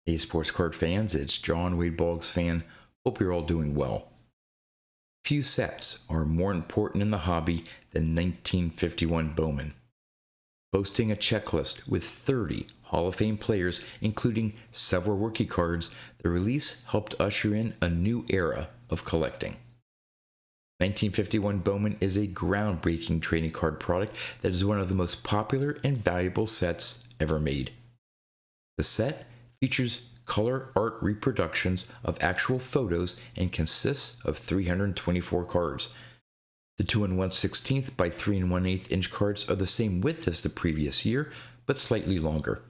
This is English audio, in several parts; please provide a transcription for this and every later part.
Hey, sports card fans, it's John Wade Boggs fan. Hope you're all doing well. Few sets are more important in the hobby than 1951 Bowman. Boasting a checklist with 30 Hall of Fame players, including several rookie cards, the release helped usher in a new era of collecting. 1951 Bowman is a groundbreaking trading card product that is one of the most popular and valuable sets ever made. The set features color art reproductions of actual photos and consists of 324 cards. The 2 1/16 by 3 1/8 inch cards are the same width as the previous year, but slightly longer.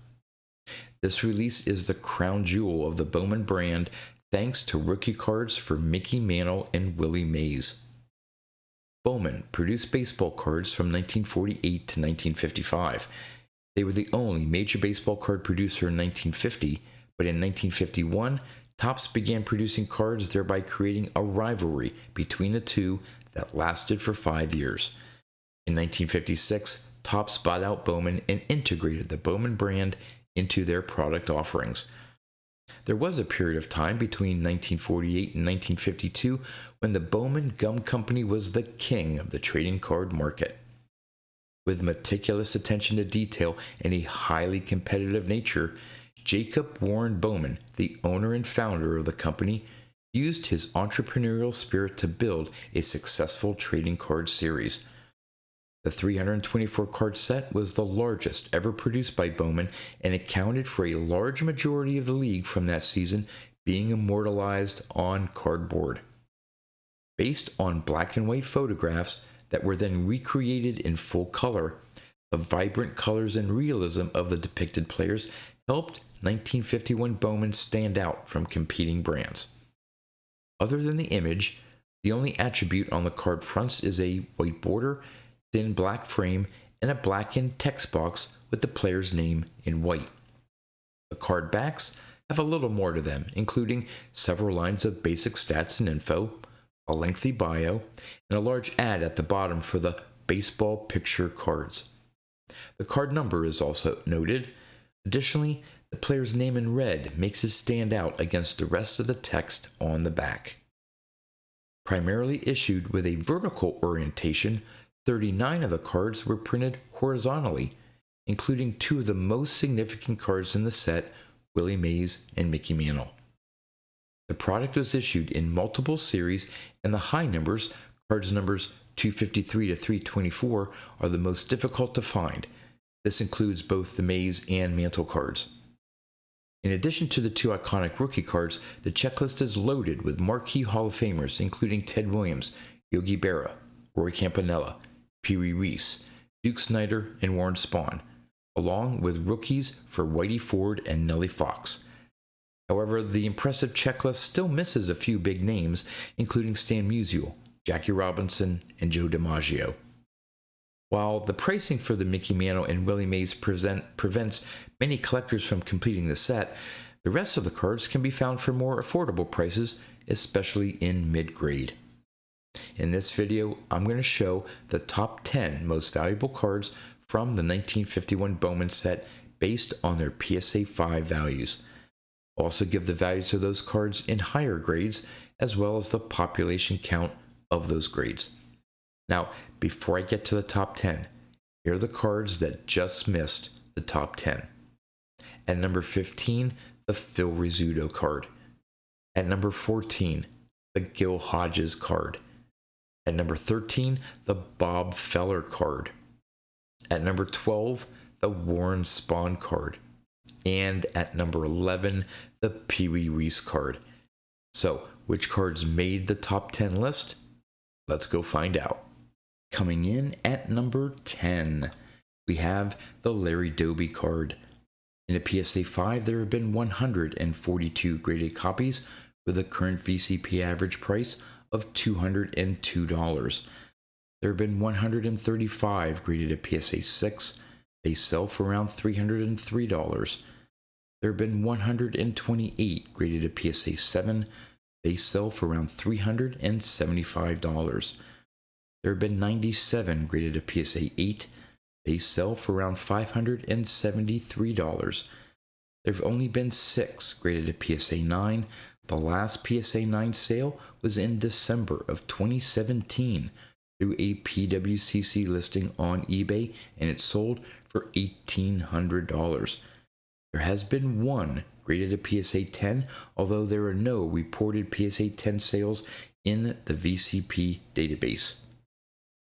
This release is the crown jewel of the Bowman brand, thanks to rookie cards for Mickey Mantle and Willie Mazey. Bowman produced baseball cards from 1948 to 1955. They were the only major baseball card producer in 1950, but in 1951, Topps began producing cards, thereby creating a rivalry between the two that lasted for 5 years. In 1956, Topps bought out Bowman and integrated the Bowman brand into their product offerings. There was a period of time between 1948 and 1952 when the Bowman Gum Company was the king of the trading card market. With meticulous attention to detail and a highly competitive nature, Jacob Warren Bowman, the owner and founder of the company, used his entrepreneurial spirit to build a successful trading card series. The 324 card set was the largest ever produced by Bowman and accounted for a large majority of the league from that season being immortalized on cardboard. Based on black and white photographs that were then recreated in full color, the vibrant colors and realism of the depicted players helped 1951 Bowman stand out from competing brands. Other than the image, the only attribute on the card fronts is a white border, thin black frame, and a blackened text box with the player's name in white. The card backs have a little more to them, including several lines of basic stats and info, a lengthy bio, and a large ad at the bottom for the baseball picture cards. The card number is also noted. Additionally, the player's name in red makes it stand out against the rest of the text on the back. Primarily issued with a vertical orientation, 39 of the cards were printed horizontally, including 2 of the most significant cards in the set, Willie Mazey and Mickey Mantle. The product was issued in multiple series, and the high numbers, cards numbers 253 to 324, are the most difficult to find. This includes both the Mazey and Mantle cards. In addition to the 2 iconic rookie cards, the checklist is loaded with marquee Hall of Famers, including Ted Williams, Yogi Berra, Roy Campanella, Pee Wee Reese, Duke Snider, and Warren Spahn, along with rookies for Whitey Ford and Nelly Fox. However, the impressive checklist still misses a few big names, including Stan Musial, Jackie Robinson, and Joe DiMaggio. While the pricing for the Mickey Mantle and Willie Mazey prevents many collectors from completing the set, the rest of the cards can be found for more affordable prices, especially in mid-grade. In this video, I'm going to show the top 10 most valuable cards from the 1951 Bowman set based on their PSA 5 values. I'll also give the values of those cards in higher grades, as well as the population count of those grades. Now, before I get to the top 10, here are the cards that just missed the top 10. At number 15, the Phil Rizzuto card. At number 14, the Gil Hodges card. At number 13, the Bob Feller card. At number 12, the Warren Spahn card. And at number 11, the Pee Wee Reese card. So, which cards made the top 10 list? Let's go find out. Coming in at number 10, we have the Larry Doby card. In a PSA 5, there have been 142 graded copies with a current VCP average price of $202. There have been 135 graded at PSA 6. They sell for around $303. There have been 128 graded at PSA 7. They sell for around $375. There have been 97 graded at PSA 8. They sell for around $573. There have only been 6 graded to PSA 9. The last PSA 9 sale was in December of 2017 through a PWCC listing on eBay, and it sold for $1,800. There has been 1 graded to PSA 10, although there are no reported PSA 10 sales in the VCP database.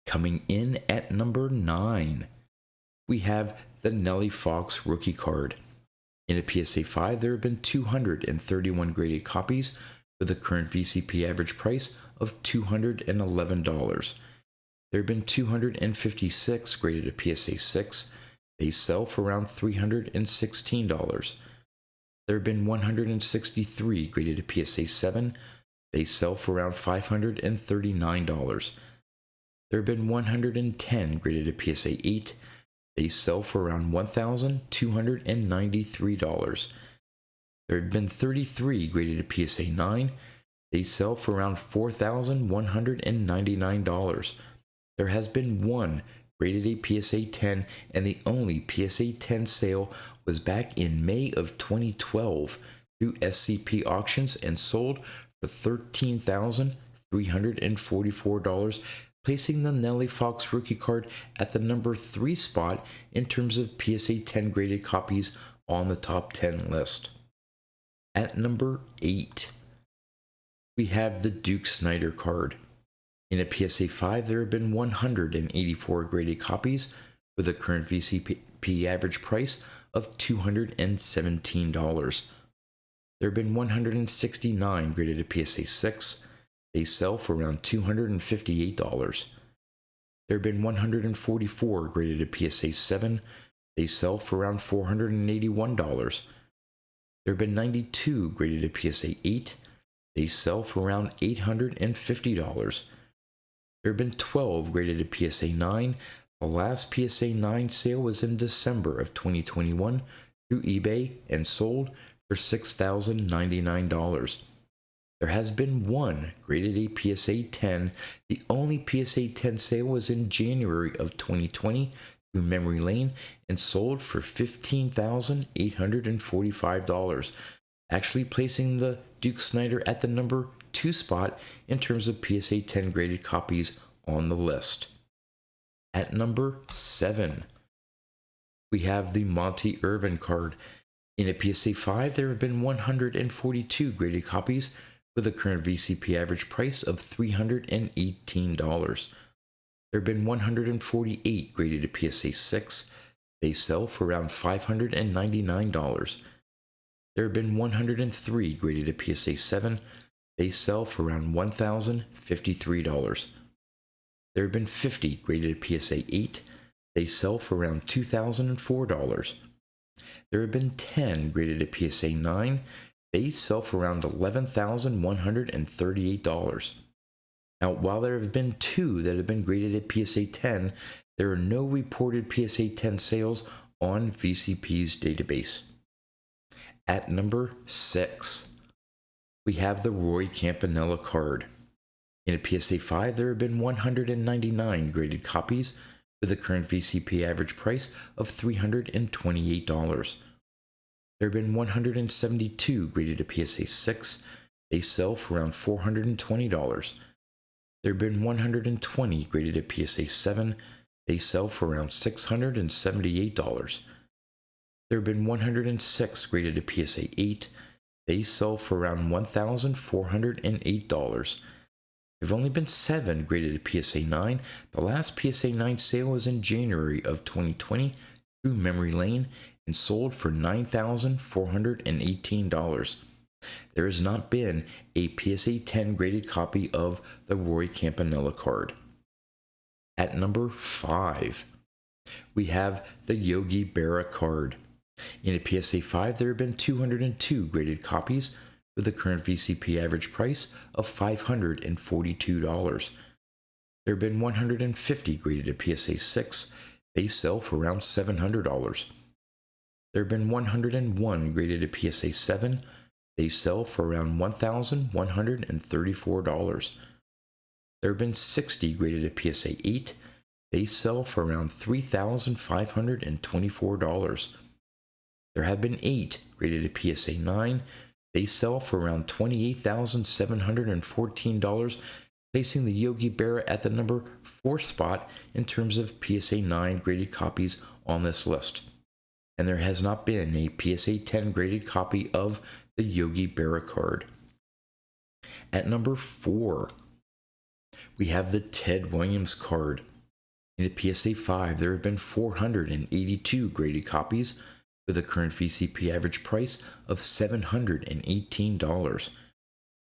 Coming in at number 9, we have the Nelly Fox rookie card. In a PSA 5, there have been 231 graded copies with a current VCP average price of $211. There have been 256 graded to PSA 6. They sell for around $316. There have been 163 graded to PSA 7. They sell for around $539. There have been 110 graded to PSA 8. They sell for around $1,293. There have been 33 graded to PSA 9. They sell for around $4,199. There has been 1 graded a PSA 10, and the only PSA 10 sale was back in May of 2012 through SCP auctions and sold for $13,344, placing the Nelly Fox rookie card at the number 3 spot in terms of PSA 10 graded copies on the top 10 list. At number 8, we have the Duke Snider card. In a PSA 5, there have been 184 graded copies with a current VCP average price of $217. There have been 169 graded to PSA 6. They sell for around $258. There have been 144 graded to PSA 7. They sell for around $481. There have been 92 graded to PSA 8. They sell for around $850. There have been 12 graded to PSA 9. The last PSA 9 sale was in December of 2021 through eBay and sold for $6,099. There has been 1 graded a PSA 10. The only PSA 10 sale was in January of 2020 through Memory Lane and sold for $15,845, actually placing the Duke Snider at the number 2 spot in terms of PSA 10 graded copies on the list. At number 7, we have the Monty Irvin card. In a PSA 5, there have been 142 graded copies with a current VCP average price of $318. There have been 148 graded to PSA 6. They sell for around $599. There have been 103 graded to PSA 7. They sell for around $1,053. There have been 50 graded to PSA 8. They sell for around $2,004. There have been 10 graded to PSA 9. They sell for around $11,138. Now, while there have been 2 that have been graded at PSA 10, there are no reported PSA 10 sales on VCP's database. At number 6, we have the Roy Campanella card. In a PSA 5, there have been 199 graded copies with a current VCP average price of $328. There have been 172 graded to PSA 6. They sell for around $420. There have been 120 graded to PSA 7. They sell for around $678. There have been 106 graded to PSA 8. They sell for around $1,408. There have only been 7 graded to PSA 9. The last PSA 9 sale was in January of 2020 through Memory Lane and sold for $9,418. There has not been a PSA 10 graded copy of the Roy Campanella card. At number 5, we have the Yogi Berra card. In a PSA 5, there have been 202 graded copies with a current VCP average price of $542. There have been 150 graded to PSA 6. They sell for around $700. There have been 101 graded to PSA 7. They sell for around $1,134. There have been 60 graded to PSA 8. They sell for around $3,524. There have been 8 graded a PSA 9. They sell for around $28,714, placing the Yogi Berra at the number 4 spot in terms of PSA 9 graded copies on this list. And there has not been a PSA 10 graded copy of the Yogi Berra card. At number 4, we have the Ted Williams card. In a PSA 5, there have been 482 graded copies with a current VCP average price of $718.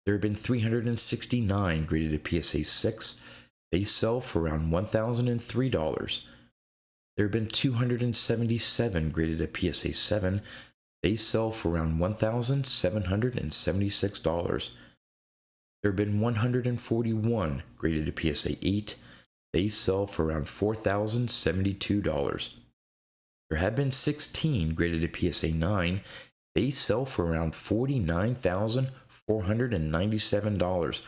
There have been 369 graded a PSA 6. They sell for around $1,003. There have been 277 graded a PSA 7. They sell for around $1,776. There have been 141 graded a PSA 8. They sell for around $4,072. There have been 16 graded a PSA 9. They sell for around $49,497,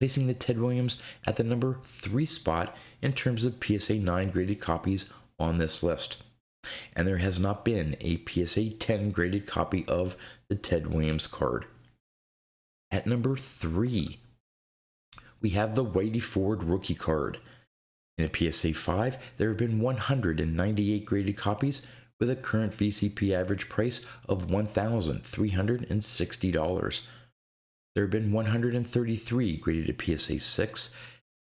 placing the Ted Williams at the number 3 spot in terms of PSA 9 graded copies on this list. And there has not been a PSA 10 graded copy of the Ted Williams card. At number 3, we have the Whitey Ford rookie card. In a PSA 5, there have been 198 graded copies with a current VCP average price of $1,360. There have been 133 graded a PSA 6.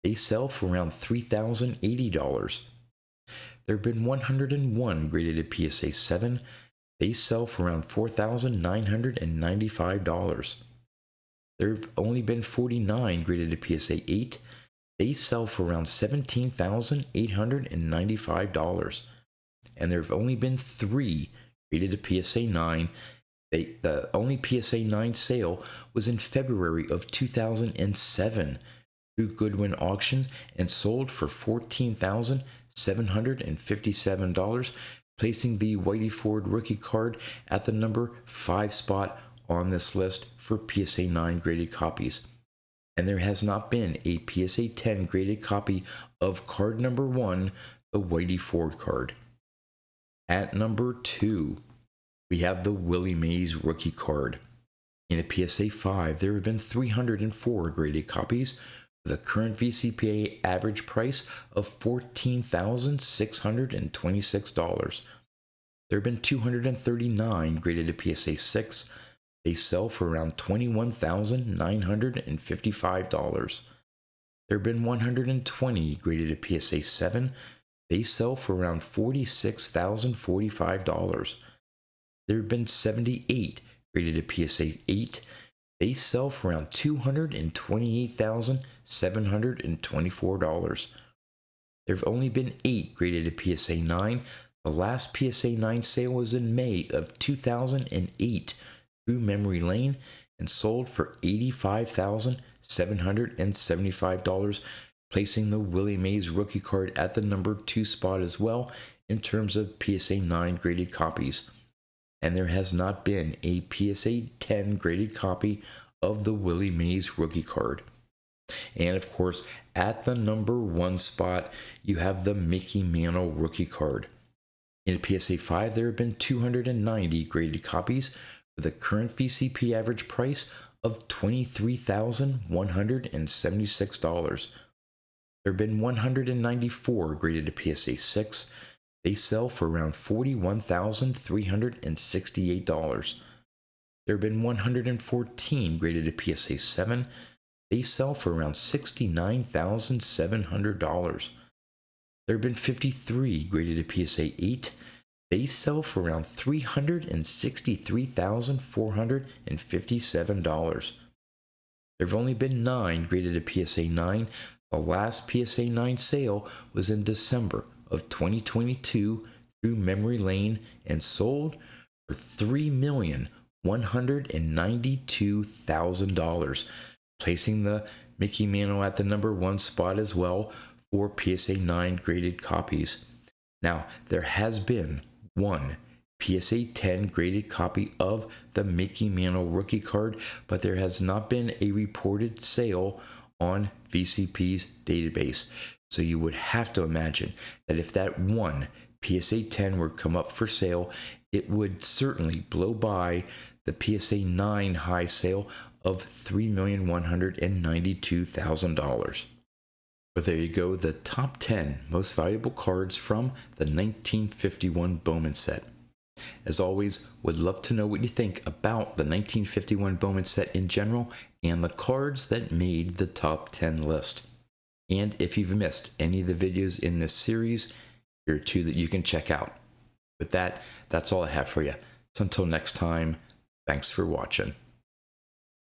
They sell for around $3,080. There have been 101 graded a PSA 7. They sell for around $4,995. There have only been 49 graded a PSA 8. They sell for around $17,895. And there have only been 3 graded a PSA 9. The only PSA 9 sale was in February of 2007 through Goodwin Auctions and sold for $14,757, placing the Whitey Ford rookie card at the number 5 spot on this list for PSA 9 graded copies. And there has not been a PSA 10 graded copy of card number 1, the Whitey Ford card. At number 2, we have the Willie Mazey rookie card. In a PSA 5, there have been 304 graded copies with a current VCPA average price of $14,626. There have been 239 graded a PSA 6. They sell for around $21,955. There have been 120 graded a PSA 7. They sell for around $46,045. There have been 78 graded a PSA 8. They sell for around $228,724. There have only been 8 graded a PSA 9. The last PSA 9 sale was in May of 2008 through Memory Lane and sold for $85,775, placing the Willie Mazey rookie card at the number 2 spot as well in terms of PSA 9 graded copies. And there has not been a PSA 10 graded copy of the Willie Mazey rookie card. And of course, at the number 1 spot, you have the Mickey Mantle rookie card. In a PSA 5, there have been 290 graded copies with a current VCP average price of $23,176. There have been 194 graded a PSA 6. They sell for around $41,368. There have been 114 graded a PSA 7. They sell for around $69,700. There have been 53 graded a PSA 8. They sell for around $363,457. There have only been 9 graded a PSA 9. The last PSA 9 sale was in December of 2022 through Memory Lane and sold for $3,192,000, placing the Mickey Mantle at the number 1 spot as well for PSA 9 graded copies. Now, there has been 1 PSA 10 graded copy of the Mickey Mantle rookie card, but there has not been a reported sale on VCP's database. So you would have to imagine that if that 1 PSA 10 were come up for sale, it would certainly blow by the PSA 9 high sale of $3,192,000. But there you go, the top 10 most valuable cards from the 1951 Bowman set. As always, would love to know what you think about the 1951 Bowman set in general and the cards that made the top 10 list. And if you've missed any of the videos in this series, here are two that you can check out. With that, that's all I have for you. So until next time, thanks for watching.